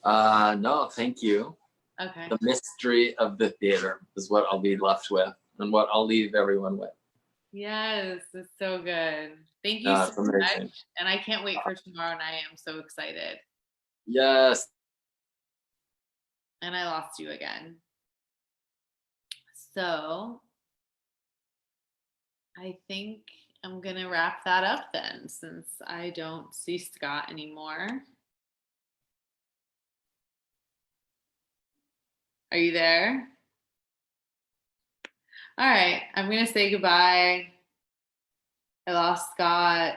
No, thank you. Okay. The mystery of the theater is what I'll be left with and what I'll leave everyone with. Yes, it's so good. Thank you so It's amazing. much. And I can't wait for tomorrow night. I'm so excited. Yes. And I lost you again. So I think I'm going to wrap that up then, since I don't see Scott anymore. Are you there? All right, I'm going to say goodbye. I lost Scott.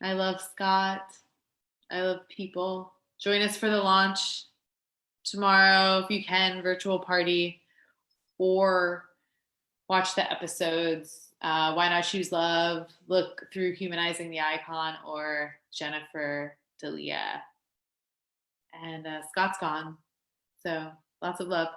I love Scott. I love people. Join us for the launch tomorrow if you can, virtual party, or watch the episodes. Why Not Choose Love? Look through Humanizing the Icon or Jennifer DeLia. And Scott's gone. So lots of love.